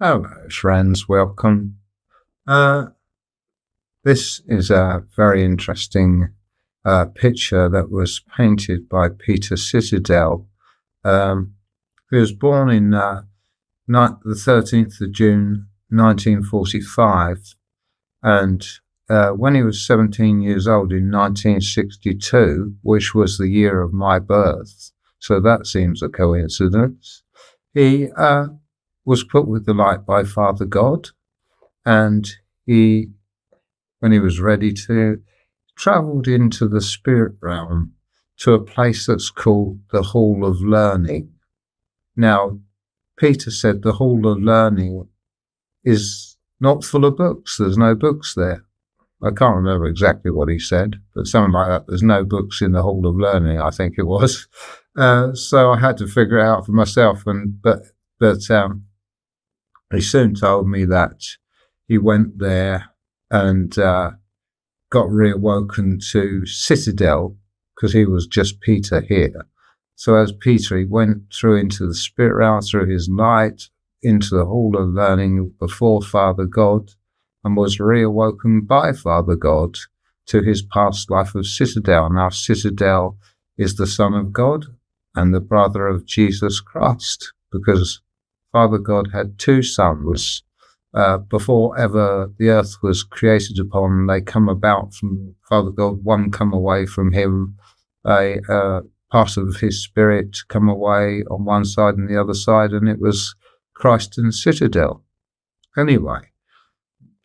Hello, friends. Welcome. Uh, this is a very interesting picture that was painted by Peter Citadel. He was born in the 13th of June, 1945, and when he was 17 years old in 1962, which was the year of my birth, so that seems a coincidence, he was put with the light by Father God, and he, when he was ready to, travelled into the spirit realm to a place that's called the Hall of Learning. Now, Peter said the Hall of Learning is not full of books. There's no books there. I can't remember exactly what he said, but something like that. There's no books in the Hall of Learning, I think it was. So I had to figure it out for myself. But he soon told me that he went there and got reawoken to Citadel, because he was just Peter here. So as Peter, he went through into the spirit realm, through his light, into the Hall of Learning before Father God, and was reawoken by Father God to his past life of Citadel. Now Citadel is the Son of God and the brother of Jesus Christ, because Father God had two sons. Before ever the earth was created upon, they come about from Father God. One come away from him, a part of his spirit come away on one side and the other side, and it was Christ and Citadel. Anyway,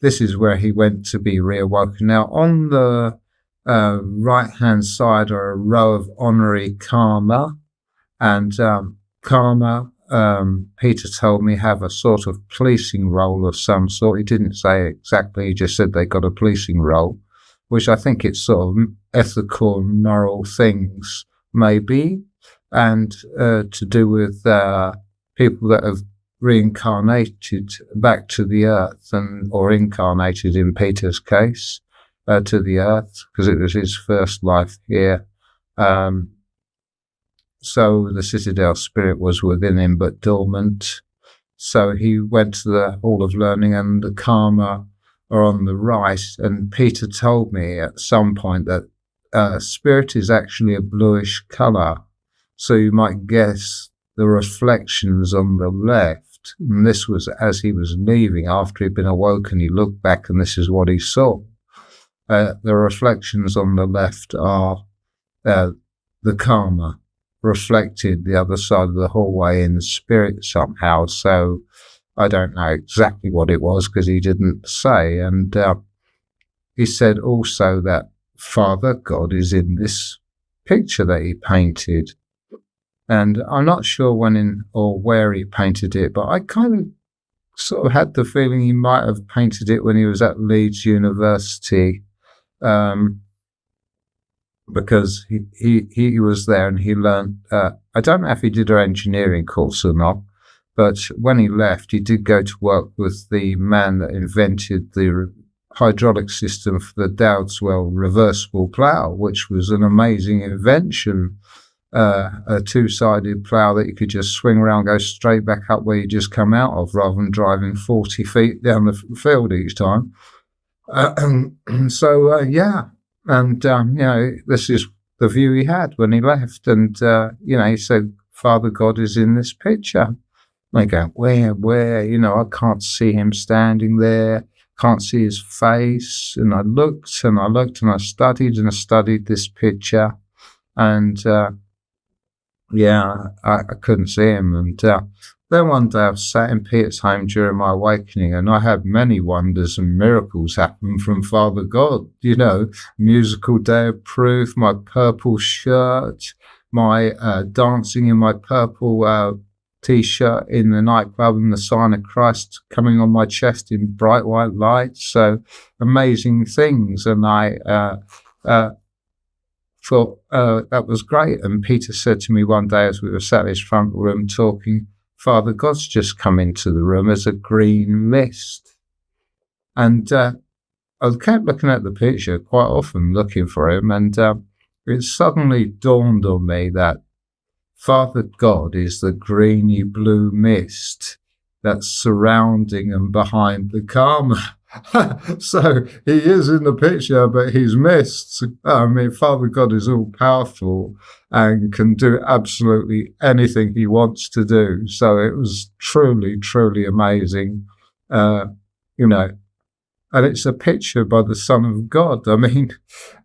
this is where he went to be reawoken. Now, on the right-hand side are a row of honorary karma, and karma, Peter told me, have a sort of policing role of some sort. He didn't say exactly, he just said they got a policing role, which I think it's sort of ethical and moral things, maybe, and to do with people that have reincarnated back to the earth, or incarnated in Peter's case to the earth, because it was his first life here. So the Citadel spirit was within him but dormant. So he went to the Hall of Learning, and the karma are on the right. And Peter told me at some point that spirit is actually a bluish colour. So you might guess the reflections on the left. And this was as he was leaving, after he'd been awoken, he looked back and this is what he saw. The reflections on the left are the karma reflected the other side of the hallway in spirit somehow. So I don't know exactly what it was, because he didn't say. And he said also that Father God is in this picture that he painted. And I'm not sure when or where he painted it, but I kind of sort of had the feeling he might have painted it when he was at Leeds University, because he was there and he learned, I don't know if he did an engineering course or not, but when he left, he did go to work with the man that invented the hydraulic system for the Dowdeswell reversible plough, which was an amazing invention. A two-sided plough that you could just swing around, go straight back up where you just come out of, rather than driving 40 feet down the field each time. Yeah. And, this is the view he had when he left. And, he said, Father God is in this picture. And I go, where? I can't see him standing there. Can't see his face. And I looked and I studied this picture. And, I couldn't see him. And then one day I sat in Peter's home during my awakening, and I had many wonders and miracles happen from Father God. Musical day of proof, my purple shirt, my dancing in my purple T-shirt in the nightclub, and the sign of Christ coming on my chest in bright white light. So amazing things. And I thought that was great. And Peter said to me one day as we were sat in his front room talking, Father God's just come into the room as a green mist. And I kept looking at the picture quite often, looking for him, and it suddenly dawned on me that Father God is the greeny blue mist that's surrounding and behind the karma. So he is in the picture, but he's missed. I mean, Father God is all powerful and can do absolutely anything he wants to do. So it was truly, truly amazing, you know. And it's a picture by the Son of God. I mean,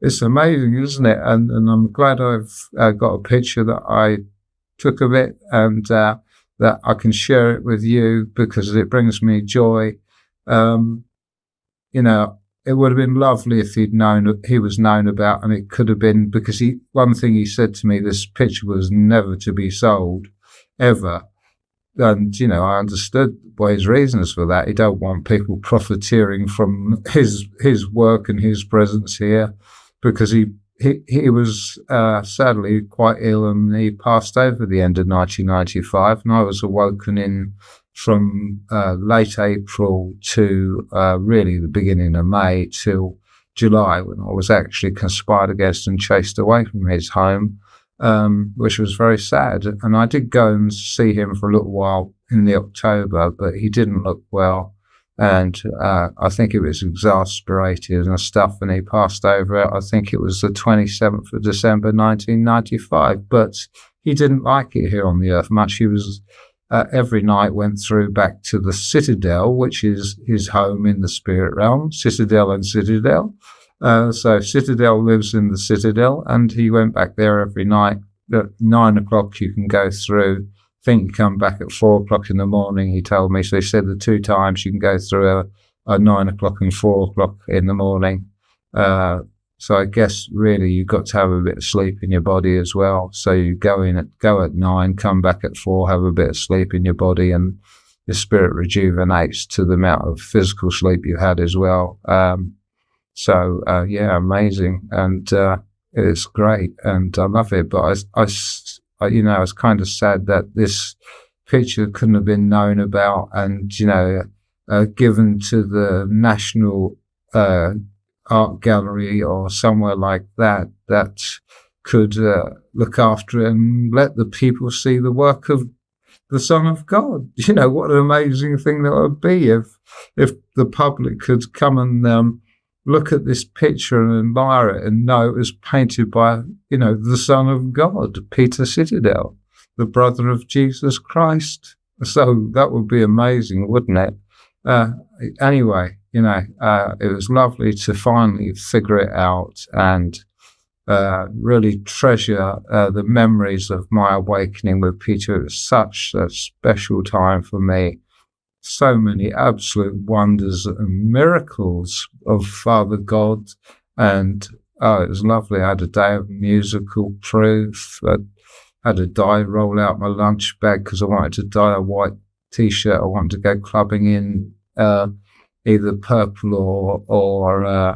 it's amazing, isn't it? And I'm glad I've got a picture that I took of it, and that I can share it with you because it brings me joy. You know, it would have been lovely if he was known about, and it could have been, because one thing he said to me, this picture was never to be sold, ever. And, you know, I understood his reasons for that. He don't want people profiteering from his work and his presence here, because he was sadly quite ill, and he passed over at the end of 1995, and I was awoken from late April to really the beginning of May till July, when I was actually conspired against and chased away from his home, which was very sad. And I did go and see him for a little while in the October, but he didn't look well, and I think he was exasperated and stuff, and he passed over. I think it was the 27th of December 1995, but he didn't like it here on the earth much. He was every night went through back to the Citadel, which is his home in the spirit realm, Citadel and Citadel. So Citadel lives in the Citadel, and he went back there every night. At 9 o'clock you can go through. I think you come back at 4 o'clock in the morning, he told me. So he said the 2 times you can go through a 9 o'clock and 4 o'clock in the morning. So I guess really you've got to have a bit of sleep in your body as well. So you go at 9, come back at 4, have a bit of sleep in your body, and your spirit rejuvenates to the amount of physical sleep you had as well. So yeah, amazing, and it's great, and I love it. But I you know, I was kind of sad that this picture couldn't have been known about and, you know, given to the National Art Gallery or somewhere like that could look after it and let the people see the work of the Son of God. You know, what an amazing thing that would be if the public could come and look at this picture and admire it and know it was painted by, you know, the Son of God, Peter Citadel, the brother of Jesus Christ. So that would be amazing, wouldn't it? Anyway, you know, it was lovely to finally figure it out and really treasure the memories of my awakening with Peter. It was such a special time for me. So many absolute wonders and miracles of Father God, and it was lovely. I had a day of musical proof. I had a dye roll out my lunch bag because I wanted to dye a white t-shirt. I wanted to go clubbing in either purple or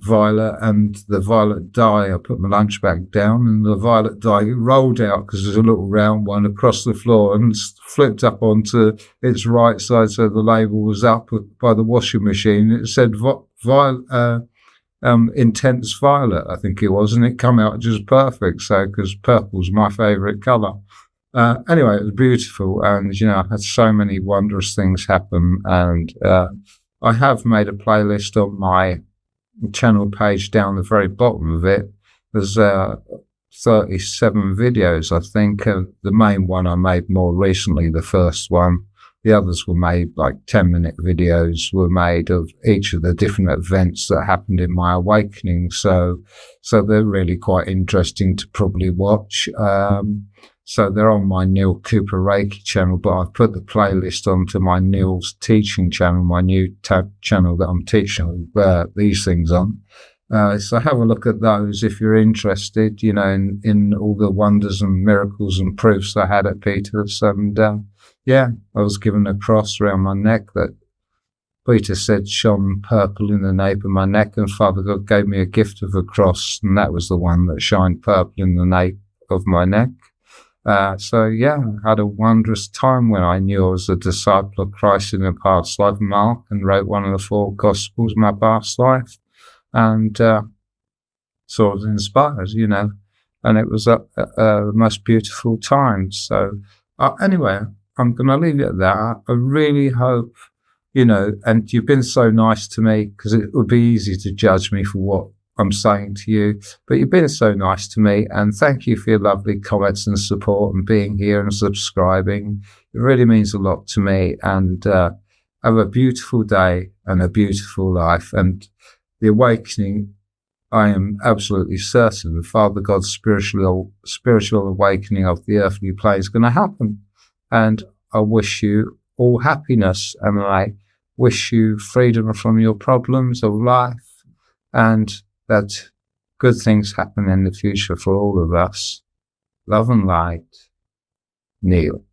violet, and the violet dye, I put my lunch bag down, and the violet dye rolled out because there's a little round one across the floor and flipped up onto its right side, so the label was up by the washing machine. It said intense violet, I think it was, and it come out just perfect. So, because purple's my favourite colour. Anyway, it was beautiful, and, you know, I had so many wondrous things happen, and I have made a playlist on my channel page. Down the very bottom of it, there's 37 videos, I think. The main one I made more recently, the first one. The others were made, like 10-minute videos were made of each of the different events that happened in my awakening. So they're really quite interesting to probably watch. So they're on my Neil Cooper Reiki channel, but I've put the playlist onto my Neil's teaching channel, my new channel that I'm teaching these things on. So have a look at those if you're interested, you know, in all the wonders and miracles and proofs I had at Peter's. And yeah, I was given a cross around my neck that Peter said shone purple in the nape of my neck, and Father God gave me a gift of a cross, and that was the one that shined purple in the nape of my neck. So yeah, I had a wondrous time when I knew I was a disciple of Christ in a past life, Mark, and wrote one of the 4 Gospels in my past life, and so I was inspired, you know, and it was a most beautiful time. So anyway, I'm going to leave it at that. I really hope, and you've been so nice to me, because it would be easy to judge me for what I'm saying to you, but you've been so nice to me, and thank you for your lovely comments and support and being here and subscribing. It really means a lot to me, and have a beautiful day and a beautiful life. And the awakening, I am absolutely certain, the Father God's spiritual awakening of the earthly plane is going to happen. And I wish you all happiness, and I wish you freedom from your problems of life, and that good things happen in the future for all of us. Love and light, Neil.